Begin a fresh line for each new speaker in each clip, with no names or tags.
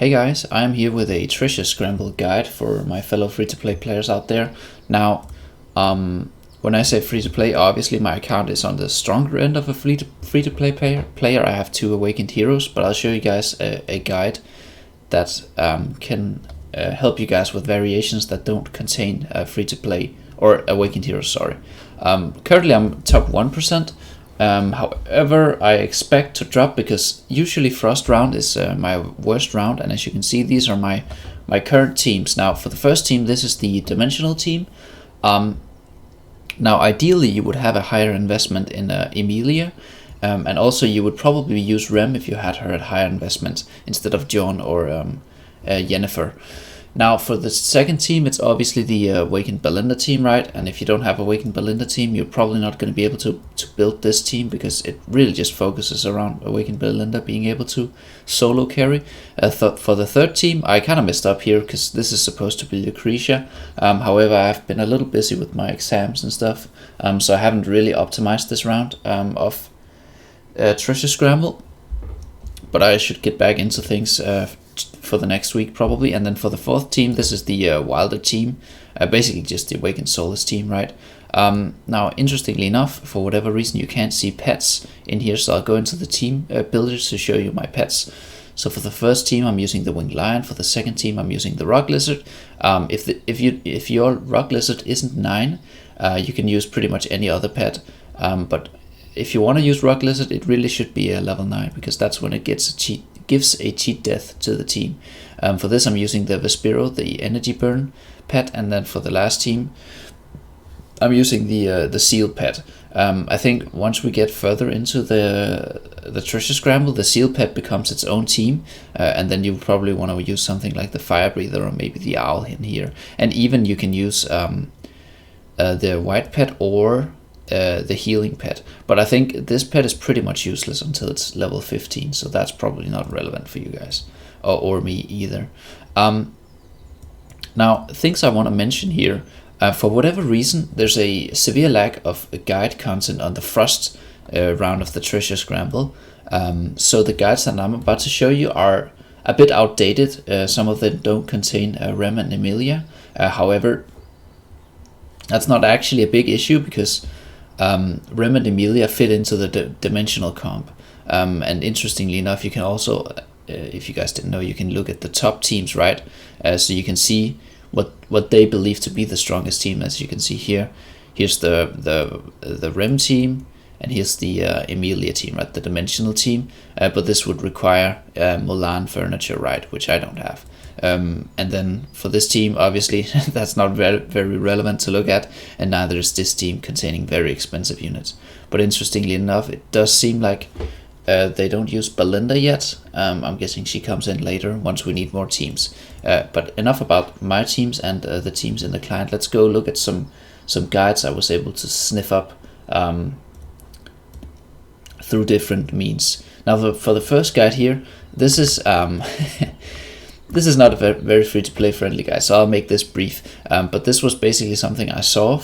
Hey guys, I am here with a treasure scramble guide for my fellow free-to-play players out there. Now, when I say free-to-play, obviously my account is on the stronger end of a free-to-play player. I have 2 awakened heroes, but I'll show you guys a guide that can help you guys with variations that don't contain free-to-play or awakened heroes. Sorry. Currently I'm top 1%. However, I expect to drop because usually Frost round is my worst round, and as you can see, these are my current teams. Now, for the first team, this is the Dimensional team. Now, ideally, you would have a higher investment in Emilia, and also you would probably use Rem if you had her at higher investment instead of John or Yennefer. Now, for the second team, it's obviously the Awakened Belinda team, right? And if you don't have Awakened Belinda team, you're probably not going to be able to build this team because it really just focuses around Awakened Belinda being able to solo carry. For the third team, I kind of messed up here because this is supposed to be Lucretia. However, I've been a little busy with my exams and stuff, so I haven't really optimized this round of Treasure Scramble. But I should get back into things for the next week probably. And then for the fourth team, this is the Wilder team, basically just the Awakened Soulless team, right? Now, interestingly enough, for whatever reason, you can't see pets in here, so I'll go into the team builders to show you my pets. So for the first team, I'm using the Winged Lion. For the second team, I'm using the Rock Lizard. If your Rock Lizard isn't 9, you can use pretty much any other pet, but if you want to use Rock Lizard, it really should be a level 9 because that's when it gives a cheat death to the team. For this, I'm using the Vespero, the Energy Burn pet, and then for the last team, I'm using the Seal pet. I think once we get further into the Treasure Scramble, the Seal pet becomes its own team, and then you probably want to use something like the Fire Breather or maybe the Owl in here. And even you can use the White pet or the Healing pet, but I think this pet is pretty much useless until it's level 15, so that's probably not relevant for you guys or me either. Now, things I want to mention here, for whatever reason, there's a severe lack of guide content on the Frost round of the Treasure Scramble, so the guides that I'm about to show you are a bit outdated. Some of them don't contain Rem and Emilia. However, that's not actually a big issue because Rem and Emilia fit into the dimensional comp, and interestingly enough, you can also, if you guys didn't know, you can look at the top teams, right? So you can see what they believe to be the strongest team. As you can see here, here's the Rem team, and here's the Emilia team, right? The dimensional team, but this would require Mulan furniture, right? Which I don't have. And then for this team, obviously, that's not very relevant to look at, and neither is this team containing very expensive units. But interestingly enough, it does seem like they don't use Belinda yet. I'm guessing she comes in later once we need more teams. But enough about my teams and the teams in the client. Let's go look at some guides I was able to sniff up through different means. Now, for the first guide here, this is this is not a very free-to-play friendly guide, so I'll make this brief. But this was basically something I saw,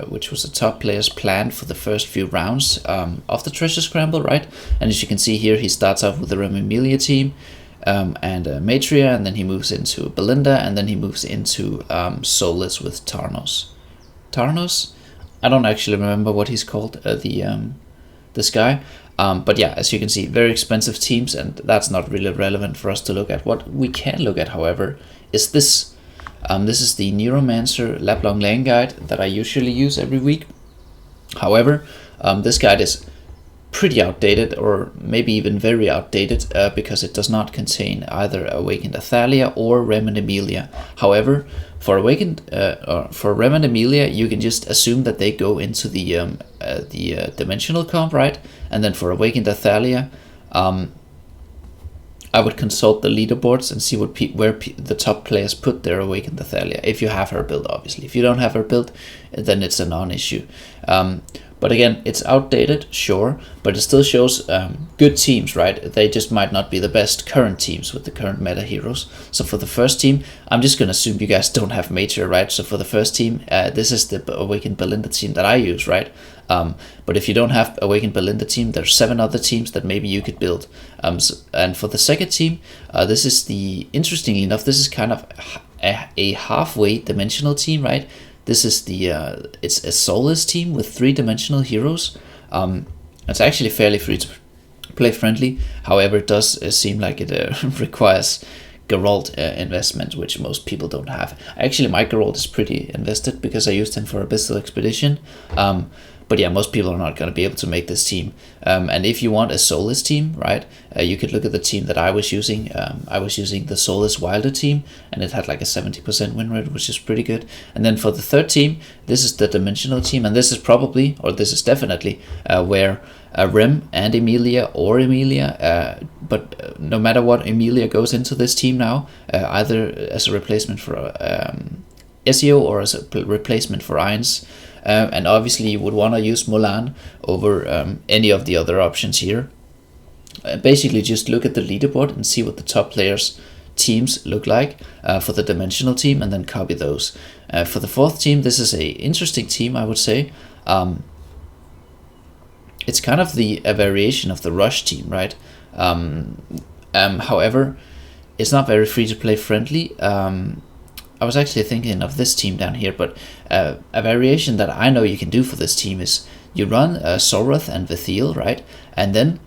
which was the top player's plan for the first few rounds of the Treasure Scramble, right? And as you can see here, he starts off with the Rem Emilia team and Matria, and then he moves into Belinda, and then he moves into Soulless with Tarnos. Tarnos? I don't actually remember what he's called, this guy. But yeah, as you can see, very expensive teams, and that's not really relevant for us to look at. What we can look at, however, is this. This is the Neuromancer Laplong Lane guide that I usually use every week. However, this guide is pretty outdated, or maybe even very outdated, because it does not contain either Awakened Athalia or Rem and Emilia. However, for Rem and Emilia, you can just assume that they go into the dimensional comp, right? And then for Awakened Athalia, I would consult the leaderboards and see where the top players put their Awakened Athalia, if you have her built, obviously. If you don't have her built, then it's a non-issue. But again, it's outdated, sure, but it still shows good teams, right? They just might not be the best current teams with the current meta heroes. So for the first team, I'm just going to assume you guys don't have Major, right? So for the first team, this is the Awakened Belinda team that I use, right? But if you don't have Awakened Belinda team, there's 7 other teams that maybe you could build. And for the second team, this is interestingly enough, this is kind of a halfway dimensional team, right? This is it's a soulless team with 3-dimensional heroes. It's actually fairly free to play friendly. However, it does seem like it requires Geralt investment, which most people don't have. Actually, my Geralt is pretty invested because I used him for Abyssal Expedition. But yeah, most people are not going to be able to make this team. And if you want a soulless team, right, you could look at the team that I was using. I was using the Soulless Wilder team, and it had like a 70% win rate, which is pretty good. And then for the third team, this is the Dimensional team, and this is probably, or this is definitely, where Rem and Emilia but no matter what, Emilia goes into this team now, either as a replacement for Ezio or as a replacement for Ainz. And obviously you would want to use Mulan over any of the other options here. Basically just look at the leaderboard and see what the top players' teams look like for the Dimensional team, and then copy those. For the fourth team, this is a interesting team, I would say. It's kind of a variation of the Rush team, right? However, it's not very free to play friendly. I was actually thinking of this team down here, but a variation that I know you can do for this team is you run Soroth and Vithiel, right? And then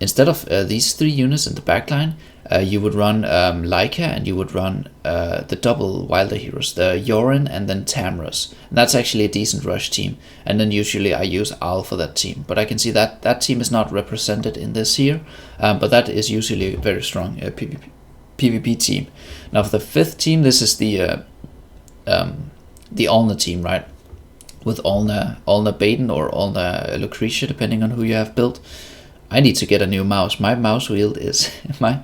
instead of these 3 units in the backline, you would run Leica, and you would run the double Wilder heroes, the Yoren and then Tamros. And that's actually a decent rush team. And then usually I use Al for that team. But I can see that that team is not represented in this here, but that is usually a very strong PvP team. Now for the fifth team, this is the Alna team, right? With Alna Baden or Alna Lucretia, depending on who you have built. I need to get a new mouse. My mouse wheel is I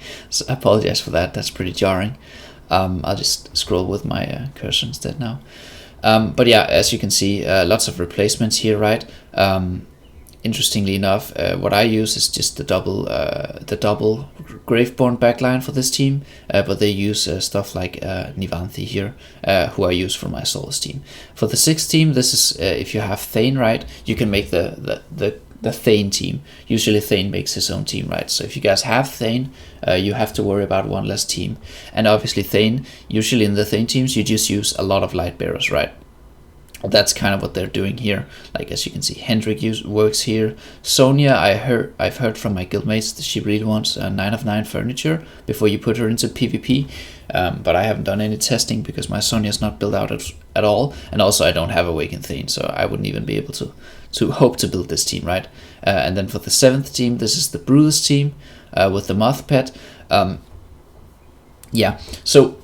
apologize for that. That's pretty jarring. I'll just scroll with my cursor instead now. But yeah, as you can see, lots of replacements here, right? Interestingly enough, what I use is just the double Graveborn backline for this team, but they use stuff like Nivanthi here, who I use for my Souls team. For the sixth team, this is if you have Thane, right, you can make the Thane team. Usually Thane makes his own team, right? So if you guys have Thane, you have to worry about one less team. And obviously Thane, usually in the Thane teams, you just use a lot of Lightbearers, right? That's kind of what they're doing here. Like as you can see, Hendrik works here. Sonia, I've heard from my guildmates that she really wants a 9 of 9 furniture before you put her into PvP. But I haven't done any testing because my Sonia's not built out at all, and also I don't have Awakened Thane, so I wouldn't even be able to hope to build this team, right? And then for the seventh team, this is the Brutus team with the Moth Pet. Yeah, so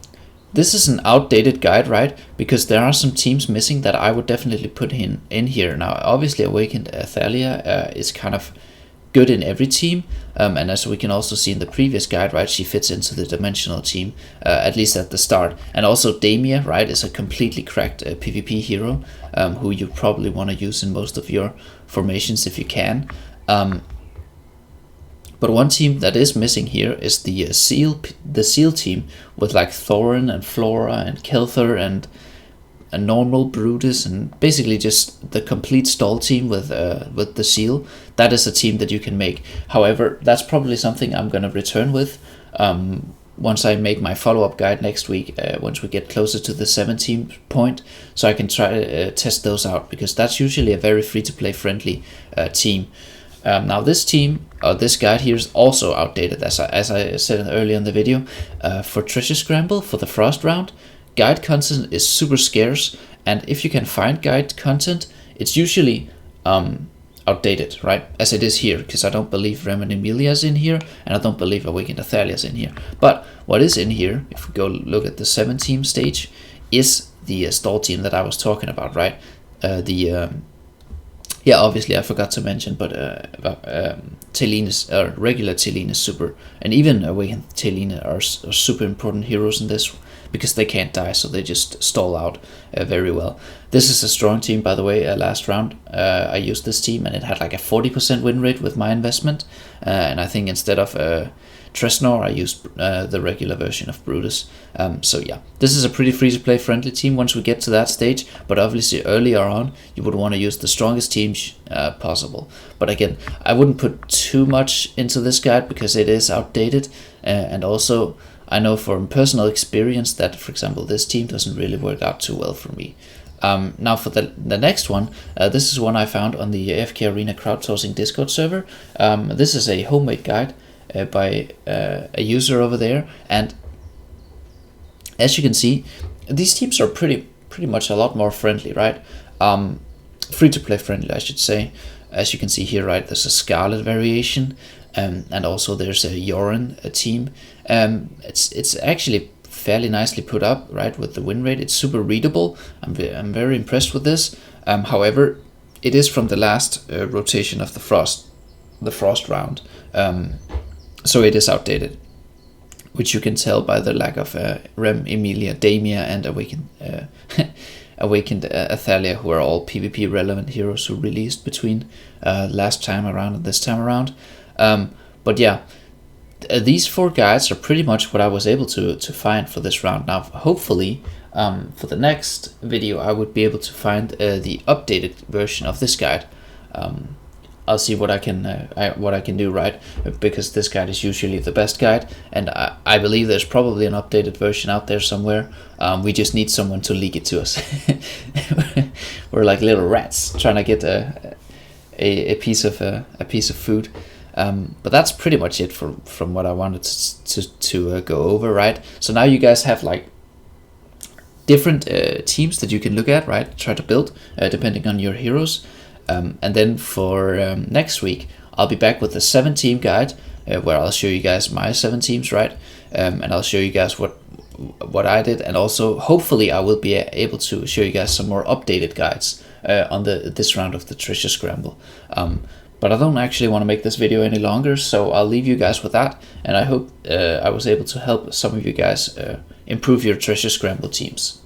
this is an outdated guide, right? Because there are some teams missing that I would definitely put in here. Now, obviously, Awakened Thalia is kind of good in every team, and as we can also see in the previous guide, right, she fits into the Dimensional team, at least at the start. And also Damia, right, is a completely cracked PvP hero, who you probably want to use in most of your formations if you can. But one team that is missing here is the Seal team with like Thorin and Flora and Kelthur and a normal Brutus, and basically just the complete stall team with the Seal. That is a team that you can make. However, that's probably something I'm going to return with once I make my follow-up guide next week, once we get closer to the 17 point, so I can try to test those out, because that's usually a very free-to-play friendly team. Now this team, this guide here is also outdated, as I said earlier in the video. For Treasure Scramble, for the Frost round, guide content is super scarce, and if you can find guide content, it's usually outdated, right? As it is here, because I don't believe Rem and Emilia is in here, and I don't believe Awakened Thalia is in here. But what is in here, if we go look at the 7-team stage, is the stall team that I was talking about, right? Yeah, obviously I forgot to mention, but Telene is, regular Telene is super, and even Awakened Telene are super important heroes in this because they can't die, so they just stall out very well. This is a strong team, by the way. Last round I used this team and it had like a 40% win rate with my investment, and I think instead of Tresnor I used the regular version of Brutus. So yeah, this is a pretty free-to-play friendly team once we get to that stage, but obviously earlier on you would want to use the strongest teams possible. But again, I wouldn't put too much into this guide because it is outdated, and also I know from personal experience that, for example, this team doesn't really work out too well for me. Now for the next one, this is one I found on the AFK Arena crowdsourcing Discord server. This is a homemade guide by a user over there, and as you can see, these teams are pretty much a lot more friendly, right? Free to play friendly, I should say. As you can see here, right, there's a Scarlet variation, and also there's a Yorin team. It's actually fairly nicely put up, right, with the win rate. It's super readable. I'm very impressed with this. However, it is from the last rotation of the frost round, so it is outdated, which you can tell by the lack of Rem, Emilia, Damia, and Awakened Athalia, who are all PvP relevant heroes who released between last time around and this time around. But yeah, these 4 guides are pretty much what I was able to find for this round. Now, hopefully, for the next video, I would be able to find the updated version of this guide. I'll see what I can do, right? Because this guide is usually the best guide, and I believe there's probably an updated version out there somewhere. We just need someone to leak it to us. We're like little rats trying to get a piece of food. But that's pretty much it from what I wanted to go over, right? So now you guys have like different teams that you can look at, right? Try to build depending on your heroes. And then for next week, I'll be back with a 7-team guide where I'll show you guys my 7 teams, right? And I'll show you guys what I did, and also hopefully I will be able to show you guys some more updated guides on this round of the Treasure Scramble. But I don't actually want to make this video any longer, so I'll leave you guys with that, and I hope I was able to help some of you guys improve your Treasure Scramble teams.